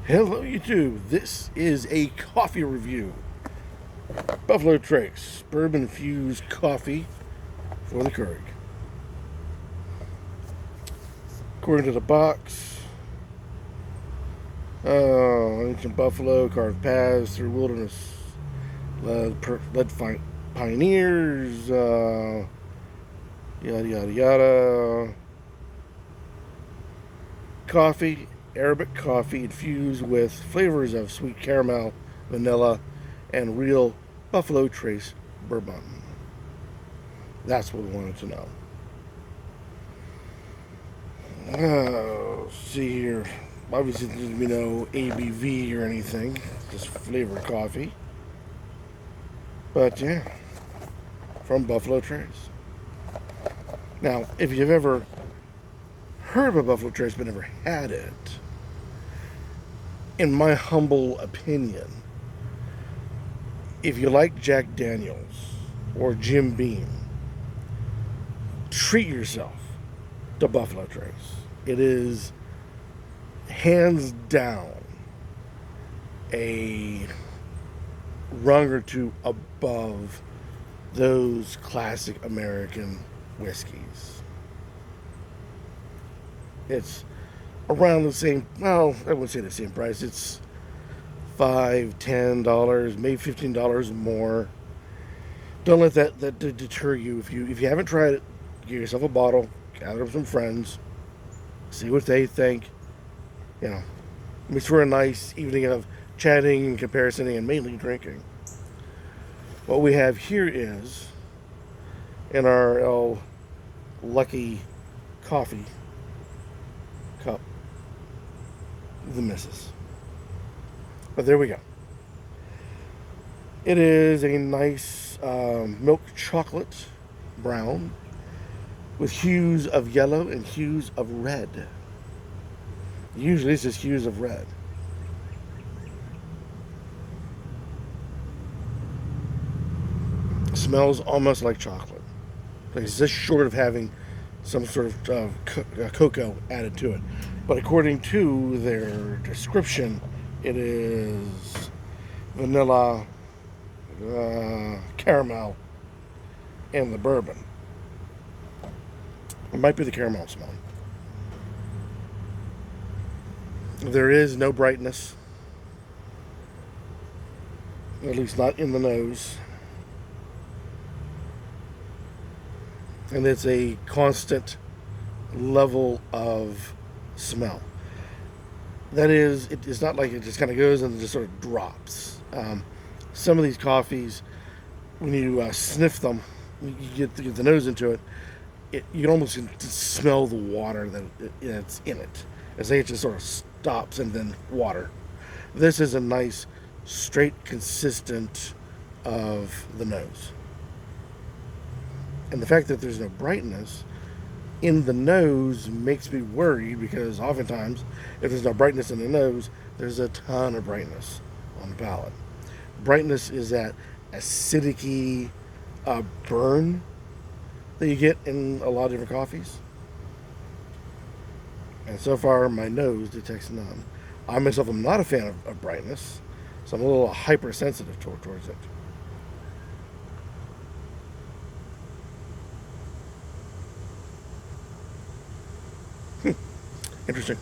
Hello YouTube, this is a coffee review. Buffalo Trace Bourbon Infused Coffee for the Keurig. According to the box, ancient buffalo carved paths through wilderness, led pioneers, yada yada yada. Coffee, Arabic coffee infused with flavors of sweet caramel, vanilla, and real Buffalo Trace Bourbon. That's what we wanted to know. Let's see here. Obviously, there's going to be no ABV or anything, just flavor coffee. But yeah, from Buffalo Trace. Now, if you've ever heard of a Buffalo Trace but never had it, in my humble opinion, if you like Jack Daniels or Jim Beam, treat yourself to Buffalo Trace. It is hands down a rung or two above those classic American whiskeys. It's around the same, well, I wouldn't say the same price. It's $5, $10, maybe $15 more. Don't let that deter you. If you haven't tried it, get yourself a bottle, gather up some friends, see what they think. You know, it's for a nice evening of chatting and comparing and mainly drinking. What we have here is in our lucky coffee cup, the missus. But there we go. It is a nice milk chocolate brown with hues of yellow and hues of red. Usually this is hues of red. It smells almost like chocolate. Like it's just short of having some sort of cocoa added to it. But according to their description, it is vanilla, caramel, and the bourbon. It might be the caramel smell. There is no brightness, at least not in the nose. And it's a constant level of smell. That is, it's not like it just kind of goes and just sort of drops. Some of these coffees, when you sniff them, you get the nose into it, you can almost smell the water that's in it. It's like it just sort of stops and then water. This is a nice, straight, consistent of the nose. And the fact that there's no brightness in the nose makes me worried, because oftentimes, if there's no brightness in the nose, there's a ton of brightness on the palate. Brightness is that acidic burn that you get in a lot of different coffees. And so far, my nose detects none. I myself am not a fan of brightness, so I'm a little hypersensitive towards it. Interesting.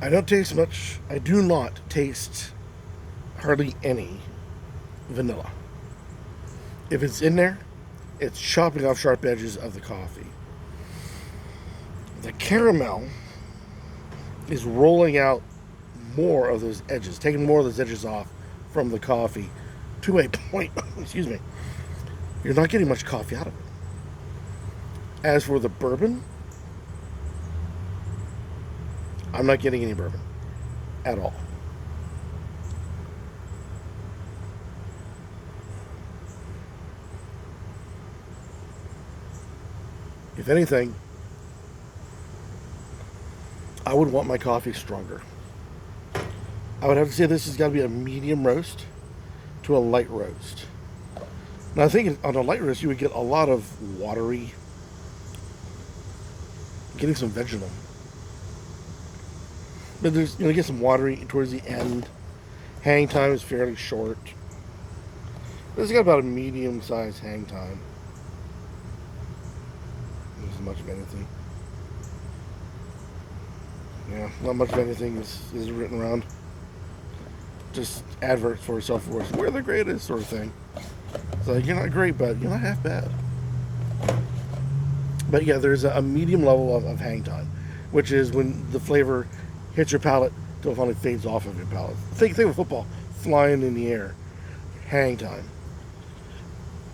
I don't taste much. I do not taste hardly any vanilla. If it's in there, it's chopping off sharp edges of the coffee. The caramel is rolling out more of those edges, taking more of those edges off from the coffee to a point, excuse me, you're not getting much coffee out of it. As for the bourbon, I'm not getting any bourbon at all. If anything, I would want my coffee stronger. I would have to say this has got to be a medium roast. to a light roast. Now I think on a light roast you would get a lot of watery, getting some vegetable. But there's get some watery towards the end. Hang time is fairly short. This has got about a medium-sized hang time. Not much of anything. Yeah, not much of anything is written around. Just adverts for self-worth. We're the greatest sort of thing. So you're not great, but you're not half bad. But yeah, there's a medium level of hang time, which is when the flavor hits your palate till it finally fades off of your palate. Think of football flying in the air. Hang time.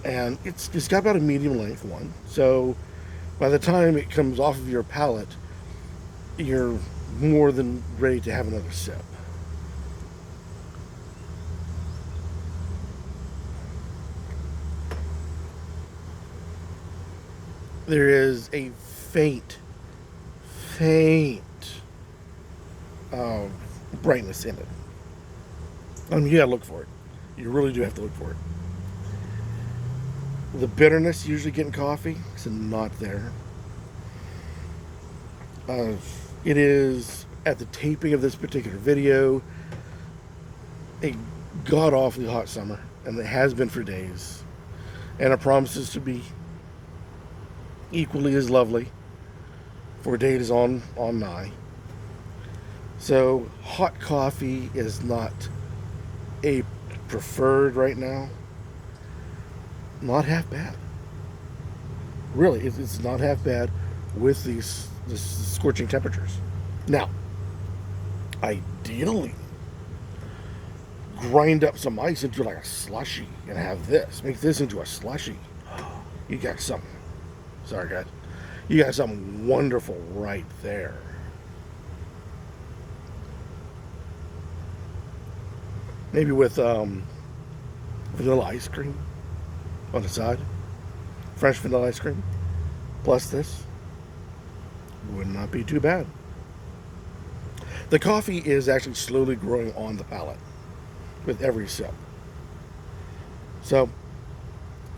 And it's got about a medium length one. So by the time it comes off of your palate, you're more than ready to have another sip. There is a faint brightness in it. I mean, you gotta look for it. You really do have to look for it. The bitterness you usually get in coffee is not there. It is, at the taping of this particular video, a god-awfully hot summer, and it has been for days. And it promises to be equally as lovely for days on nigh. So hot coffee is not a preferred right now. Not half bad. Really, it's not half bad with these scorching temperatures. Now, ideally, grind up some ice into like a slushy and have this. Make this into a slushy. You got something. Sorry, guys. You got something wonderful right there. Maybe with vanilla ice cream on the side. Fresh vanilla ice cream. Plus this. Would not be too bad. The coffee is actually slowly growing on the palate with every sip. So,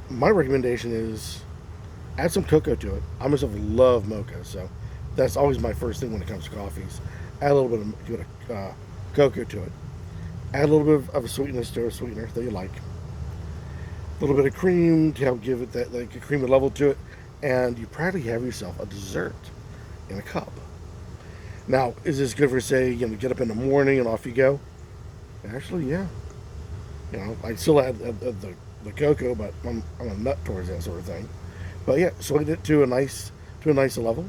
my recommendation is add some cocoa to it. I myself love mocha, so that's always my first thing when it comes to coffees. Add a little bit of cocoa to it. Add a little bit of a sweetness to a sweetener that you like. A little bit of cream to help give it that like a creamy level to it, and you practically have yourself a dessert in a cup. Now, is this good for, say, get up in the morning and off you go? Actually, yeah. I still add the cocoa, but I'm a nut towards that sort of thing. But yeah, sweeten it to a nice level.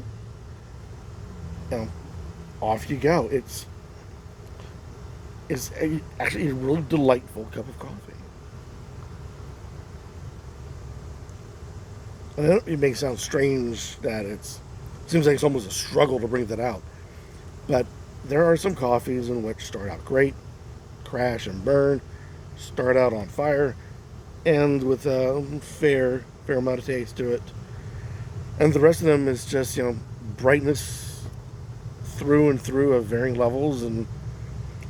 Off you go. It's actually a really delightful cup of coffee. And it may sound strange that it seems like it's almost a struggle to bring that out. But there are some coffees in which start out great, crash and burn, start out on fire, end with a fair amount of taste to it. And the rest of them is just, brightness through and through of varying levels, and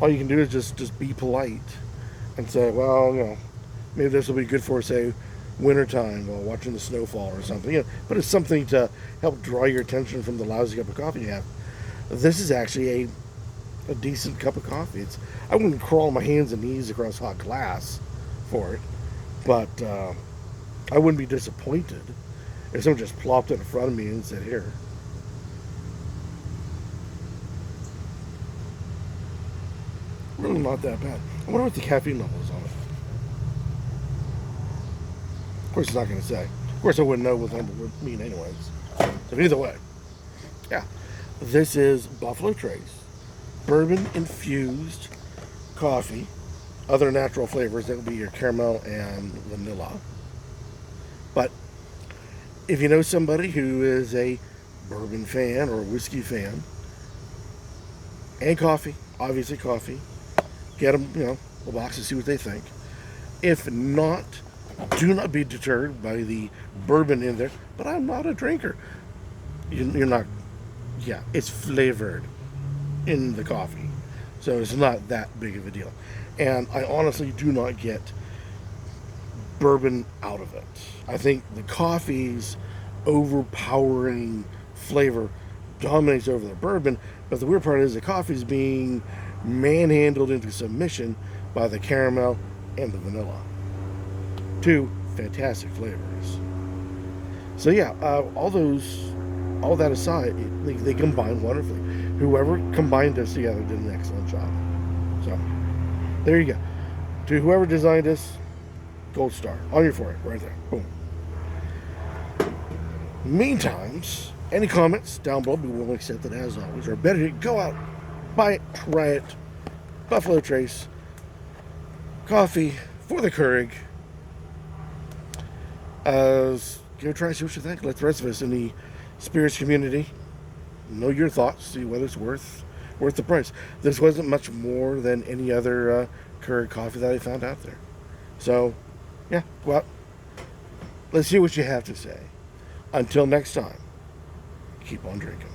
all you can do is just be polite and say, well, maybe this will be good for, say, wintertime while watching the snowfall or something. But it's something to help draw your attention from the lousy cup of coffee you have. This is actually a decent cup of coffee. I wouldn't crawl my hands and knees across hot glass for it, but I wouldn't be disappointed if someone just plopped it in front of me and said, here. Really not that bad. I wonder what the caffeine level is on it. Of course, it's not going to say. Of course, I wouldn't know what the number would mean anyways. So either way, yeah. This is Buffalo Trace Bourbon Infused Coffee. Other natural flavors, that would be your caramel and vanilla. But if you know somebody who is a bourbon fan or a whiskey fan, and coffee, obviously coffee, get them, a box to see what they think. If not, do not be deterred by the bourbon in there. But I'm not a drinker. You're not. Yeah, it's flavored in the coffee, so it's not that big of a deal. And I honestly do not get bourbon out of it. I think the coffee's overpowering flavor dominates over the bourbon, but the weird part is the coffee's being manhandled into submission by the caramel and the vanilla. Two fantastic flavors. So yeah, all that aside, they combine wonderfully. Whoever combined this together did an excellent job. So there you go. To whoever designed this, gold star on your forehead, right there. Boom. Meantime, any comments down below, be well accepted as always. Or better yet, go out, buy it, try it. Buffalo Trace coffee for the Keurig. Give it a try, see what you think. Let the rest of us in the spirits community know your thoughts, see whether it's worth the price. This wasn't much more than any other Keurig coffee that I found out there. So, yeah, well, let's see what you have to say. Until next time, keep on drinking.